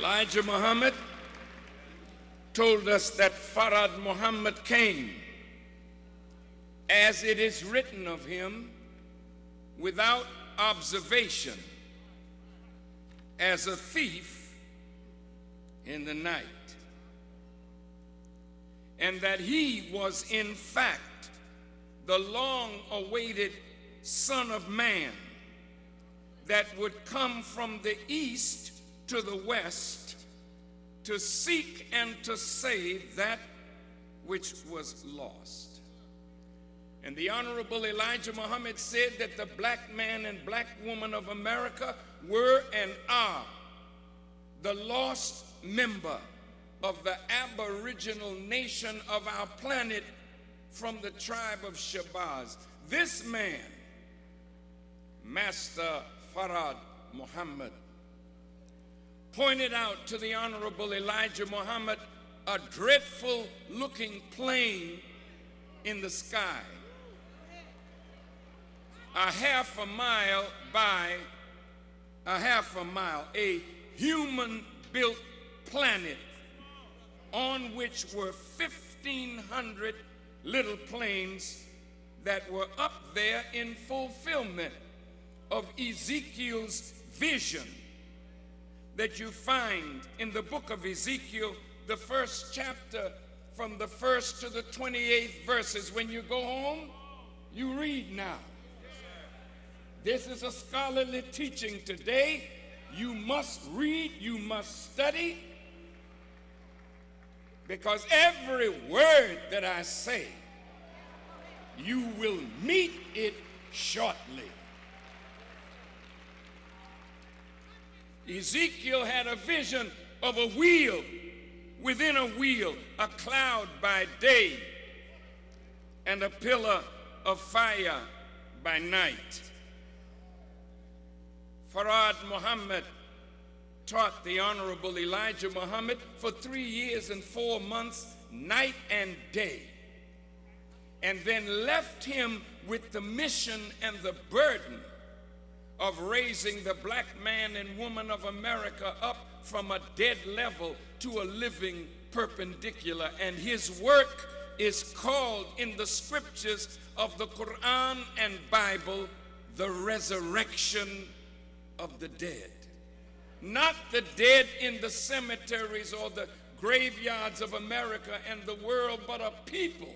Elijah Muhammad told us that Farad Muhammad came, as it is written of him, without observation, as a thief in the night, and that he was in fact the long-awaited Son of Man that would come from the east to the west to seek and to save that which was lost. And the Honorable Elijah Muhammad said that the black man and black woman of America were and are the lost member of the aboriginal nation of our planet from the tribe of Shabazz. This man, Master Farad Muhammad, pointed out to the Honorable Elijah Muhammad a dreadful looking plane in the sky, a half a mile by a half a mile, a human-built planet on which were 1,500 little planes that were up there in fulfillment of Ezekiel's vision that you find in the book of Ezekiel, the first chapter, from the 1st to the 28th verses. When you go home, you read now. This is a scholarly teaching today. You must read, you must study, because every word that I say, you will meet it shortly. Ezekiel had a vision of a wheel within a wheel, a cloud by day and a pillar of fire by night. Farad Muhammad taught the Honorable Elijah Muhammad for 3 years and 4 months, night and day, and then left him with the mission and the burden of raising the black man and woman of America up from a dead level to a living perpendicular. And his work is called in the scriptures of the Quran and Bible the resurrection of the dead. Not the dead in the cemeteries or the graveyards of America and the world, but a people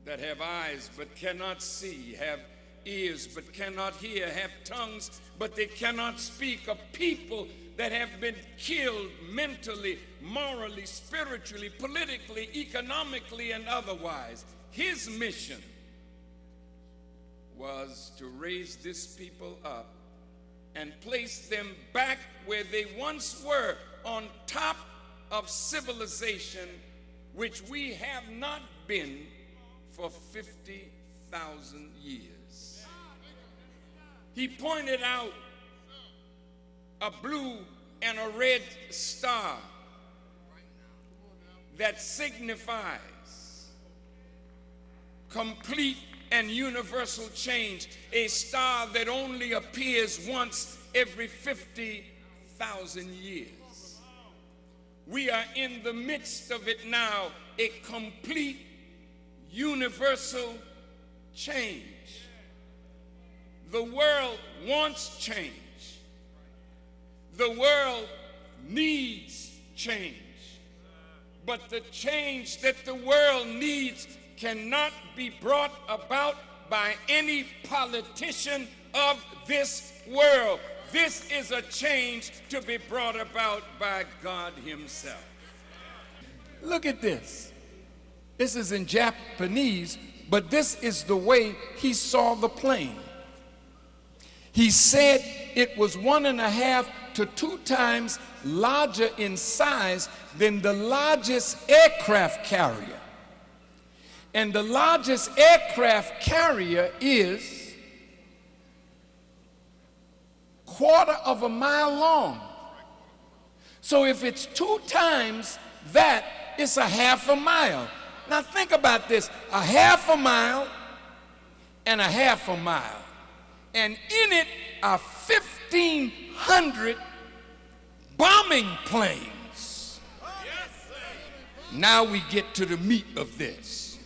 that have eyes but cannot see, have ears but cannot hear, have tongues but they cannot speak, a people that have been killed mentally, morally, spiritually, politically, economically, and otherwise. His mission was to raise this people up and place them back where they once were, on top of civilization, which we have not been for 50,000 years. He pointed out a blue and a red star that signifies complete and universal change, a star that only appears once every 50,000 years. We are in the midst of it now, a complete universal change. The world wants change. The world needs change. But the change that the world needs cannot be brought about by any politician of this world. This is a change to be brought about by God himself. Look at this. This is in Japanese, but this is the way he saw the plane. He said it was 1.5 to 2 times larger in size than the largest aircraft carrier. And the largest aircraft carrier is 1/4 mile long. So if it's 2 times that, it's 1/2 mile. Now think about this, 1/2 mile and 1/2 mile. And in it are 1,500 bombing planes. Now we get to the meat of this.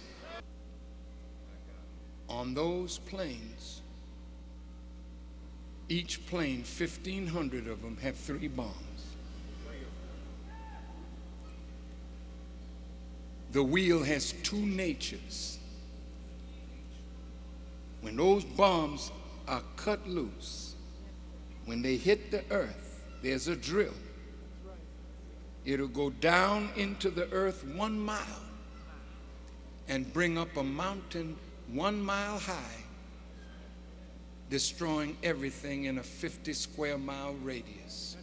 On those planes, each plane, 1,500 of them, have 3 bombs. The wheel has 2 natures. When those bombs are cut loose, when they hit the earth, there's a drill. It'll go down into the earth 1 mile and bring up a mountain 1 mile high, destroying everything in a 50 square mile radius.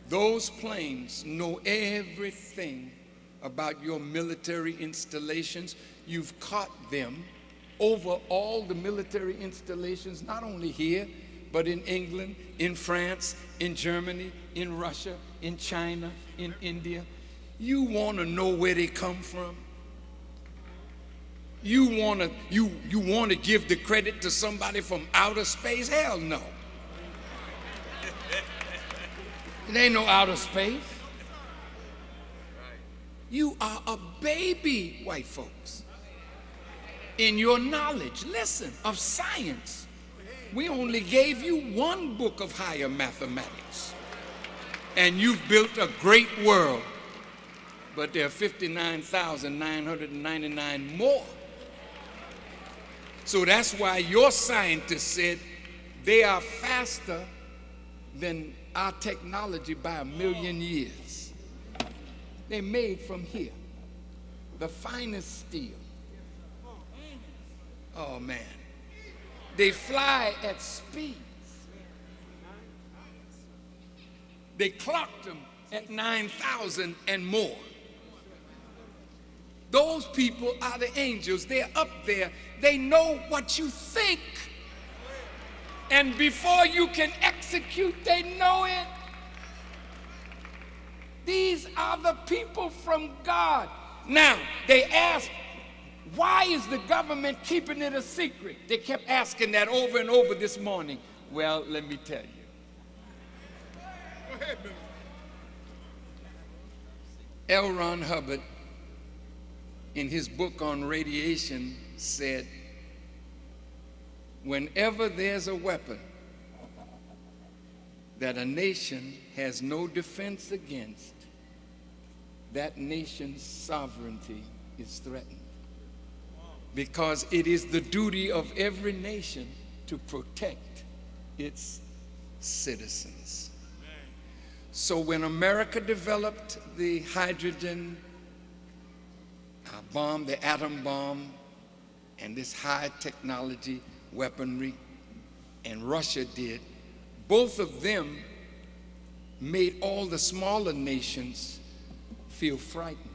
Those planes know everything about your military installations. You've caught them over all the military installations, not only here, but in England, in France, in Germany, in Russia, in China, in India. You want to know where they come from? You want to give the credit to somebody from outer space? Hell no. It ain't no outer space. You are a baby, white folks, in your knowledge, listen, of science. We only gave you 1 book of higher mathematics, and you've built a great world, but there are 59,999 more. So that's why your scientists said they are faster than our technology by 1,000,000 years. They're made from here, the finest steel. Oh man, they fly at speeds. They clocked them at 9,000 and more. Those people are the angels. They're up there. They know what you think. And before you can execute, they know it. These are the people from God. Now, they asked, why is the government keeping it a secret? They kept asking that over and over this morning. Well, let me tell you. L. Ron Hubbard, in his book on radiation, said, whenever there's a weapon that a nation has no defense against, that nation's sovereignty is threatened. Because it is the duty of every nation to protect its citizens. So when America developed the hydrogen bomb, the atom bomb, and this high technology weaponry, and Russia did, both of them made all the smaller nations feel frightened.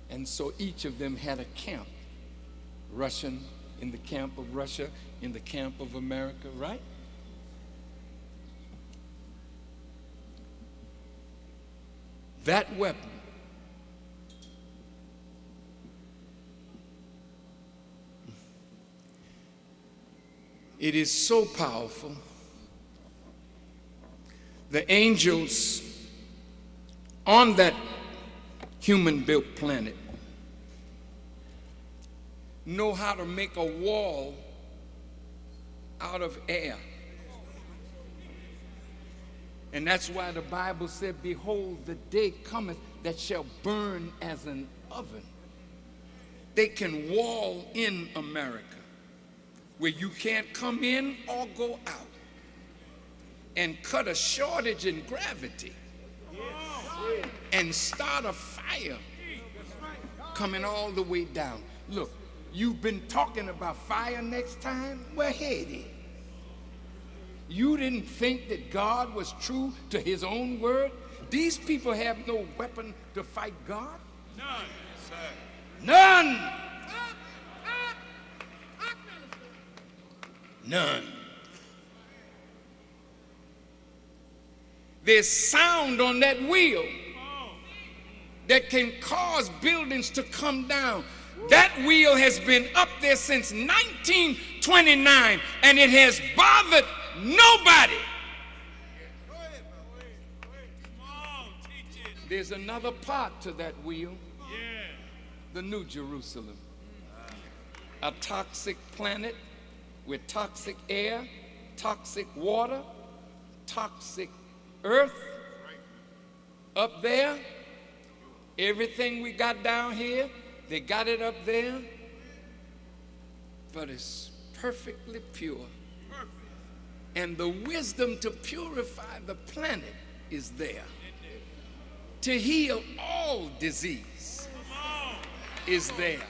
And so each of them had a camp. Russian in the camp of Russia, in the camp of America, right? That weapon it is so powerful. The angels on that human-built planet know how to make a wall out of air. And that's why the Bible said, behold, the day cometh that shall burn as an oven. They can wall in America where you can't come in or go out, and cut a shortage in gravity and start a fire coming all the way down. Look, you've been talking about fire next time? Well, here it is. You didn't think that God was true to his own word? These people have no weapon to fight God? None, sir. None. None. There's sound on that wheel that can cause buildings to come down. That wheel has been up there since 1929, and it has bothered nobody. there's another part to that wheel. The New Jerusalem. A toxic planet with toxic air, toxic water, toxic earth. Up there, everything we got down here, they got it up there, but it's perfectly pure. And the wisdom to purify the planet is there. To heal all disease is there.